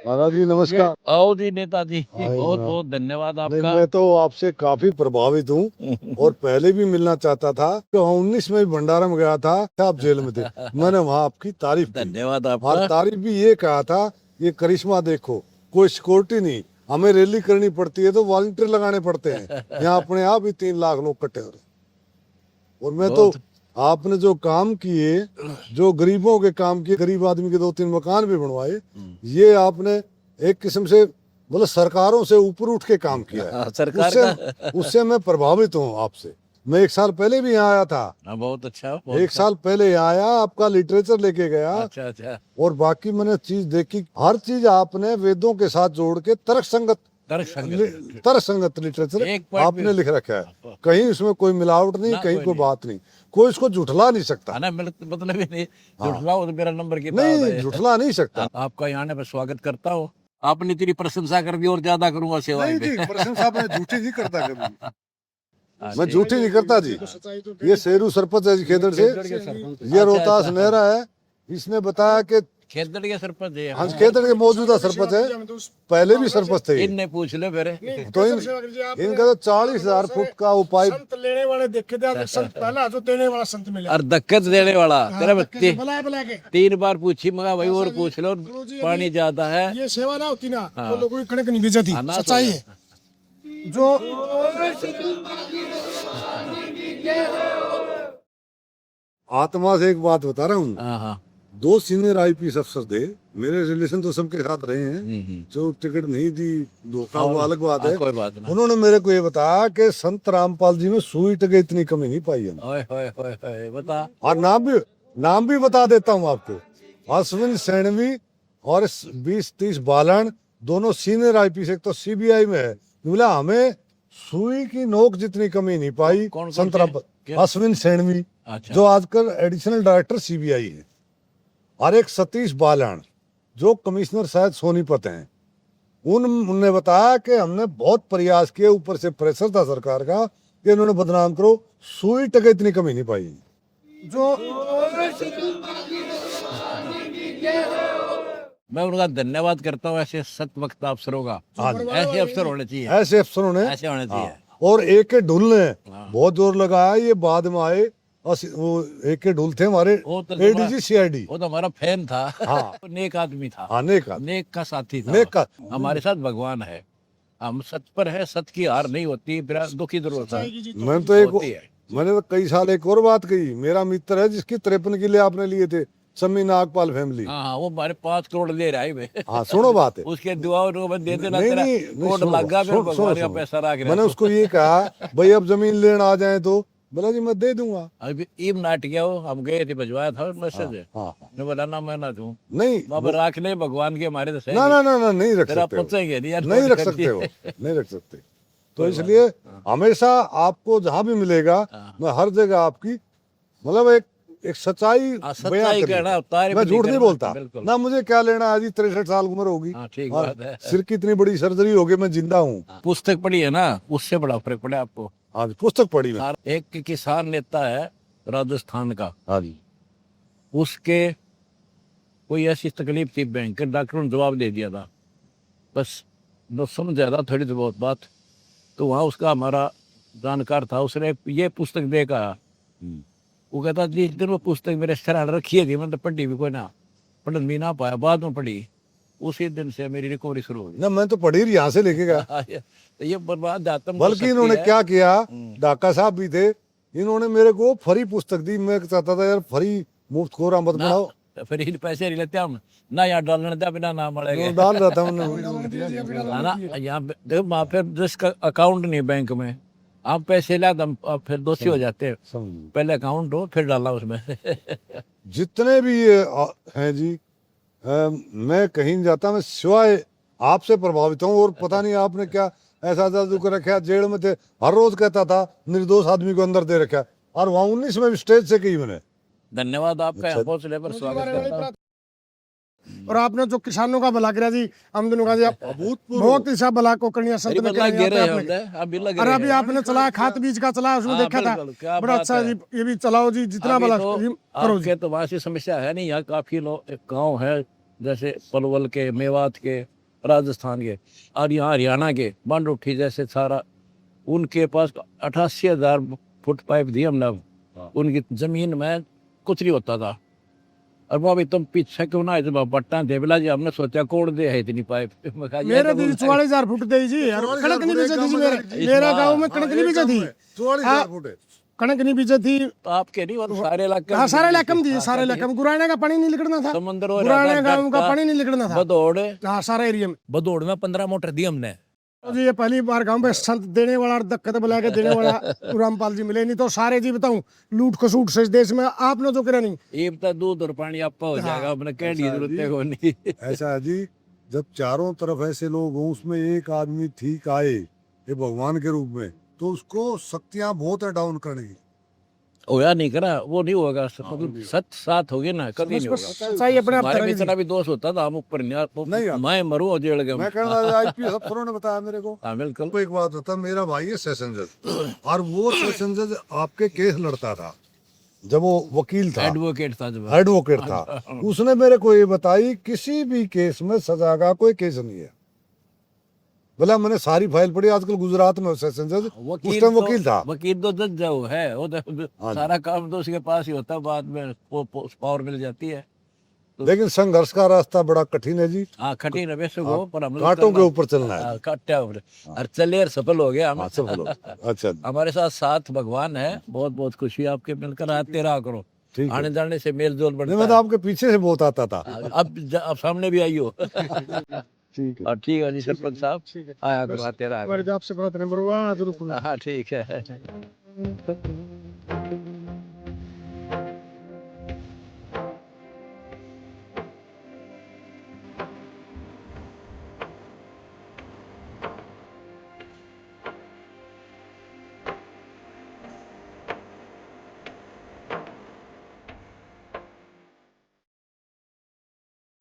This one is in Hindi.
महाराज जी नमस्कार। आओ जी नेताजी, हाँ, बहुत हाँ। बहुत धन्यवाद नहीं, आपका। मैं तो आपसे काफी प्रभावित हूँ और पहले भी मिलना चाहता था। तो 19 में भी भंडारा में गया था, आप जेल में थे, मैंने वहाँ आपकी तारीफ की धन्यवाद और आपका। तारीफ भी ये कहा था, ये करिश्मा देखो, कोई सिक्योरिटी नहीं, हमें रैली करनी पड़ती है तो वॉलंटियर लगाने पड़ते हैं, यहाँ अपने आप ही 3 लाख लोग इकट्ठे हो रहे। और मैं तो बहुत आपने जो काम किए, जो गरीबों के काम किए, गरीब आदमी के 2-3 मकान भी बनवाए, ये आपने एक किस्म से मतलब सरकारों से ऊपर उठ के काम किया है। सरकार उससे का उससे मैं प्रभावित हूँ आपसे। मैं 1 साल पहले भी यहाँ आया था, बहुत अच्छा, बहुत 1 साल पहले यहाँ आया, आपका लिटरेचर लेके गया अच्छा अच्छा। और बाकी मैंने चीज देखी, हर चीज आपने वेदों के साथ जोड़ के तर्कसंगत लिटरेचर एक पॉइंट आपने भी- लिख रखा है। कहीं उसमें कोई मिलावट नहीं, ना, कहीं कोई कोई नहीं। बात नहीं, कोई इसको झुठला नहीं सकता। ना मतलब ही नहीं, जुटलाओ तो मेरा नंबर की बात नहीं, है। झुठला नहीं सकता। आपका यहाँ आने पर स्वागत करता हूँ। आपने तेरी प्रशंसा कर दी और ज्यादा करूंगा सेवा नहीं में। जी, प्रशंसा मैं झूठी नहीं करता कभी, हाँ, मैं ठीक। झूठी नहीं करता जी। ये शेरू सरपंच है जी खेदड़ से, ये रोहतास नेहरा है, इसने बताया कि खेदड़ के सरपंच है। हाँ, खेदड़ के मौजूदा सरपंच है, पहले भी सरपंच थे ये। इनने पूछ ले फिर। तो इनका तो 40,000 फुट का उपाय। संत लेने वाले देखे थे, आज संत पहला जो देने वाला संत मिला। और धक्कत देने वाला तेरा बत्ती बुला बुला के 3 बार पूछी मगा भाई और पूछ लो, पानी ज्यादा है। ये सेवा ना होती ना तो लोगों की कणक नहीं बेचती। हाँ, ना सच्चाई है जो आत्मा से एक बात बता रहा हूँ, हाँ हाँ 2 सीनियर आईपीएस अफसर थे, मेरे रिलेशन तो सबके साथ रहे हैं, जो टिकट नहीं दी धोखा वो अलग बात है। कोई बात नहीं। उन्होंने मेरे को ये बताया कि संत रामपाल जी में सुई टके इतनी कमी नहीं पाई है। ओए होए होए होए, बता। और नाम भी बता देता हूँ आपको, अश्विन सैनवी और 20-30 बालन, दोनों सीनियर आईपीएस, एक तो सीबीआई में है, बोला हमें सुई की नोक जितनी कमी नहीं पाई। कौन संत थे? रामपाल, अश्विन सैनवी अच्छा। जो आजकल एडिशनल डायरेक्टर सीबीआई है, और एक सतीश बालन जो कमिश्नर शायद सोनीपत हैं। उनने बताया कि हमने बहुत प्रयास किए, ऊपर से प्रेशर था सरकार का कि इन्होंने बदनाम करो, सुई टके इतनी कमी नहीं पाई। जो मैं उनका धन्यवाद करता हूँ, ऐसे सत वक्त अफसरों का। ऐसे अफसर होने चाहिए, ऐसे अफसरों ने, ऐसे होने चाहिए। और एक के ढुल ने बहुत जोर लगाया, ये बाद में आए, और वो एक के ढुल थे हमारे वो तो एडीजी सीआईडी। वो तो हमारा फैन था। हाँ। वो नेक आदमी था, आने का नेक का साथी था। नेक का। हमारे साथ भगवान है, हम सत पर है, सत की हार नहीं होती, मेरा दुखी जरूर होता है। मैं तो होती है। मैंने तो कई साल एक और बात कही, मेरा मित्र है जिसकी 53 किले आपने लिए थे, सम्मी नागपाल फैमिली। हाँ हाँ, वो हमारे 5 करोड़ दे रहा है भाई। हाँ सुनो बात है, उसके दुआ दे देना, नहीं तेरा नहीं कोड सुनो लग गया, बात, सुनो, भगवान का सुनो, पैसा रख मैंने रहा। उसको ये कहा भाई अब जमीन लेने आ जाए तो, बोला जी मैं दे दूंगा। अभी ईम नाट गया हो, हम गए थे, भिजवाया था मैसेज। हाँ मैं बोला ना मैं ना दूं, नहीं, बाबा राख ले भगवान के हमारे तो सही ना ना ना ना नहीं रख तेरा सकते हो, पचेंगे नहीं यार, नहीं नोट रख कर सकते दिए। हो, नहीं रख सकते। तो इसलिए हमेशा आपको जहां भी मिलेगा, मैं हर जगह आपकी मतलब एक सच्चाई हाँ, बयां सच्चाई करूंगा। कहना, तारीफ मैं झूठ नहीं करना, बोलता बिल्कुल। ना, मुझे क्या लेना है जी, 63 साल उम्र होगी, हाँ, ठीक और बात है। सिर की इतनी बड़ी सर्जरी हो गई, मैं जिंदा हूँ। पुस्तक पढ़ी है ना, उससे बड़ा फर्क पड़ा आपको। हाँ जी, पुस्तक पढ़ी मैं। एक किसान नेता है राजस्थान का, हाँ जी, उसके कोई ऐसी तकलीफ थी, भयंकर, डॉक्टर ने जवाब दे दिया था, बस न समझ आया था थोड़ी तो बहुत बात। तो वहाँ उसका हमारा जानकार था, उसने ये पुस्तक देखा, वो कहता जिस दिन वो पुस्तक मेरे सराहना रखी थी, मतलब पढ़ी भी कोई ना, पढ़ भी ना पाया, बाद में पढ़ी, उसी दिन से मेरी रिकवरी शुरू हो गई। ना मैं तो पढ़ी यहाँ से लेके गया, तो ये बर्बाद आत्म बल्कि इन्होंने क्या किया, डाका साहब भी थे, इन्होंने मेरे को फ्री पुस्तक दी। मैं चाहता था यार फ्री मुफ्त खोरा मत पढ़ाओ, फिर इन पैसे नहीं लेते हम ना, यहाँ डालने दे बिना नाम पड़ेगा डाल रहा था मैंने। ना, यहाँ देखो वहाँ पे जिसका अकाउंट नहीं बैंक में, आप पैसे ला हम फिर दोषी हो जाते हैं। पहले अकाउंट हो फिर डालना उसमें। जितने भी ये हैं जी, मैं कहीं नहीं जाता, मैं सिवाय आपसे प्रभावित हूँ। और पता नहीं आपने क्या ऐसा जादू कर रखा है, जेल में थे, हर रोज कहता था निर्दोष आदमी को अंदर दे रखा है, और वहाँ 19 में भी स्टेज से कही मैंने। धन्यवाद आपका, यहाँ पहुँचने पर स्वागत करता हूँ। और आपने जो किसानों का भला किया जी, हम दोनों का जी बहुत ही सा भला को करनी संत ने किया गिरे यहाँ पे होते हैं, अभी लग अरे रहे अभी हैं। आपने चलाया, खाद बीज का चलाया, उसमें हाँ, देखा था, बिल्कुल, क्या बड़ा बात अच्छा है। जी, ये भी चलाओ जी, जितना अभी भला तो करो जी। आपके तो वहाँ से समस्या है नहीं, यहाँ काफी लोग गाँव है, जैसे पलवल के, मेवात के, राजस्थान के, और यहाँ हरियाणा के बंड उठी जैसे सारा, उनके पास 88,000 फुट पाइप दी हमने। उनकी जमीन में कुछ नहीं होता था, और वो अभी तुम पीछे क्यों ना जब बट्टा देवला जी, हमने सोचा कौन दे है इतनी पाइप। मैं कहा, ये मेरे तो दी बोला, 44,000 फुट दी जी, और कणक नहीं बीजे थी जी। मेरा गांव में कणक नहीं बीजे थी, 44,000 फुट है। कणक नहीं बीजे थी। तो आपके नहीं, वो तो सारे इलाके हाँ सारे इलाके में दी, सारे इलाके में। गुराने का पानी नहीं निकलना था, समुद्र हो गुराने गांव का पानी नहीं निकलना था। बदौड़ हाँ सारे एरिया में। बदौड़ में 15 मोटर दी हमने। तो जी ये पहली बार गांव में संत देने वाला और दक्कत बुला के देने वाला रामपाल जी मिले, नहीं तो सारे जी बताऊं लूट खसूट से इस देश में आपने जो करा नहीं। ये बता दूध और पानी आपका हो जाएगा, अपने कहने की जरूरत है कोई नहीं। ऐसा है जी, जब चारों तरफ ऐसे लोग हों, उसमें एक आदमी ठीक आए ये भगवान के रूप में, तो उसको शक्तियां बहुत है डाउन करने की। होया नहीं करा, वो नहीं होगा, मतलब सच साथ होगी ना, कभी नहीं होगा। सच्चाई अपने आप हमारे में करेगी जी। इतना भी दोष होता था, हम ऊपर नहीं नहीं आता। मैं मरूं और जेल गया। मैं कहना आईपीएस अफसरों ने बताया मेरे को। हाँ बिल्कुल। तो एक बात होता, मेरा भाई है सेशन जज, और वो सेशन जज आपके केस लड़ता था जब वो वकील था, एडवोकेट था जब। एडवोकेट था। उसने मेरे को ये बताई किसी भी केस में सजा का कोई केस नहीं है। बोला मैंने सारी फाइल पढ़ी, आजकल गुजरात में सेशन जज उस टाइम वकील था। वकील तो जज जो है वो तो सारा काम तो उसके पास ही होता है, बाद में वो पावर मिल जाती है। लेकिन संघर्ष का रास्ता बड़ा कठिन है जी, हाँ कठिन है वैसे वो, पर हम लोग कांटों के ऊपर चलना है। कांटे ऊपर, और चले और सफल हो गया हम। हाँ, सफल हो। अच्छा जी, हमारे साथ साथ भगवान है, बहुत बहुत खुशी आपके मिलकर, आते रहा करो, ठीक है। आने जाने से मेल जोल नहीं बढ़ता मैं तो है। आपके पीछे से बहुत आता था। अब सामने भी आई हो। ठीक है। और ठीक है जी सरपंच साहब, आया करो, आते रहा करो। आपसे बात नहीं, हाँ ठीक है।